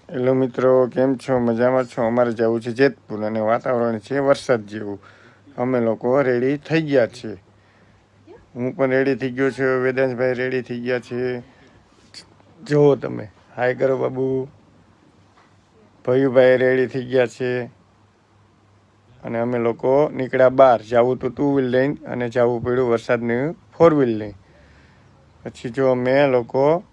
Hello મિત્રો, કેમ છો? મજામાં છો? અમારે જવું છે જેતપુર અને વાતાવરણ છે વરસાદ જેવું. અમે લોકો રેડી થઈ ગયા છે. હું પણ રેડી થઈ ગયો છું. વેદાંશભાઈ રેડી થઈ ગયા છે. જુઓ તમે, હાય કરો બાબુ. ભયુભાઈ રેડી થઈ ગયા છે. અને અમે લોકો નીકળ્યા બહાર. જવું તો 2 વ્હીલ લઈને અને જવું પડ્યું વરસાદની 4 વ્હીલ લઈને. પછી જો અમે લોકો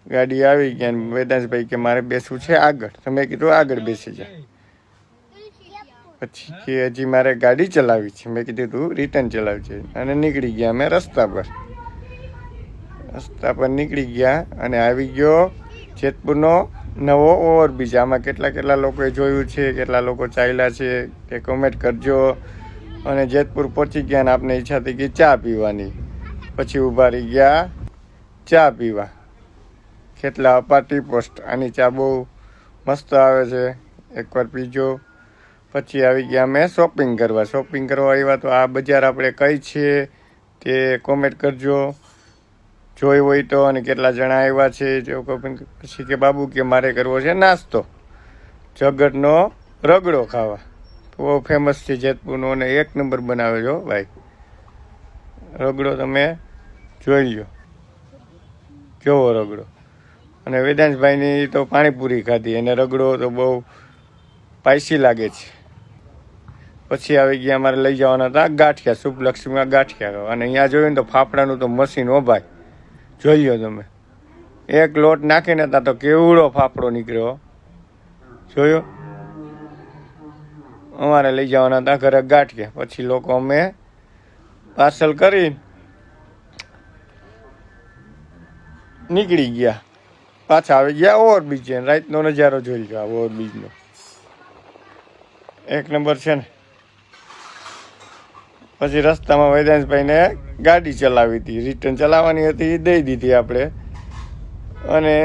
ગાડી આવી ગયા. વેદાંશભાઈ કે મારે બેસવું છે આગળ. તમે કીધું આગળ બેસી જાય. પછી કે હજી મારે ગાડી ચલાવી છે. મેં કીધું તું રિટર્ન ચલાવી છે. અને નીકળી ગયા અમે રસ્તા પર નીકળી ગયા અને આવી ગયો જેતપુરનો નવો ઓવરબ્રિજ. આમાં કેટલા લોકોએ જોયું છે, કેટલા લોકો ચાલ્યા છે તે કોમેન્ટ કરજો. અને જેતપુર પહોંચી ગયા અને આપણે ઈચ્છા થઈ ગઈ ચા પીવાની. પછી ઊભા રહી ગયા ચા પીવા. Khetla party post. આની ચા બહુ મસ્ત આવે છે, એકવાર પીજો. પછી આવી ગયા અમે શોપિંગ કરવા આવ્યા. તો આ બજાર આપણે કઈ છે તે કોમેન્ટ કરજો, જોઈ હોય તો. અને કેટલા જણા આવ્યા છે જો. પછી કે બાબુ કે મારે કરવો છે નાસ્તો, જગતનો રગડો ખાવા. બહુ ફેમસ છે જેતપુરનો અને 1 નંબર બનાવે છો ભાઈ. રગડો તમે જોઈ લો, કેવો રગડો. અને વેદાંશભાઈની તો પાણીપુરી ખાધી અને રગડો તો બહુ સ્પાઈસી લાગે છે. પછી આવી ગયા અમારે લઈ જવાના હતા ગાંઠિયા, શુભલક્ષ્મીમાં ગાંઠિયા. અને અહીંયા જોયું ને તો ફાફડાનું તો મશીન હો ભાઈ, જોઈ લો તમે. એક લોટ નાખીને હતા તો કેવડો ફાફડો નીકળ્યો, જોયો. અમારે લઈ જવાના હતા ઘરે ગાંઠિયા. પછી લોકો અમે પાર્સલ કરી નીકળી ગયા. પાછા આવી ગયા ઓવરબ્રિજ. રાતનો નજારો જોઈ લો. આ ઓવરબ્રિજનો 1 નંબર છે ને. પછી રસ્તામાં વેદાંશભાઈને ગાડી ચલાવી હતી, રિટર્ન ચલાવવાની હતી, દઈ દીધી આપણે. અને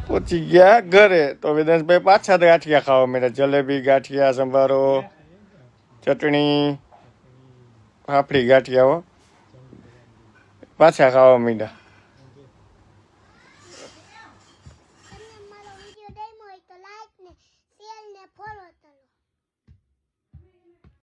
પહોંચી ગયા ઘરે. તો વેદાંશભાઈ પાછા ગાંઠિયા ખાવા માંડ્યા. જલેબી, ગાંઠિયા, સંભારો, ચટણી, ફાફડી, ગાંઠિયાઓ પાછા ખાવા માંડ્યા.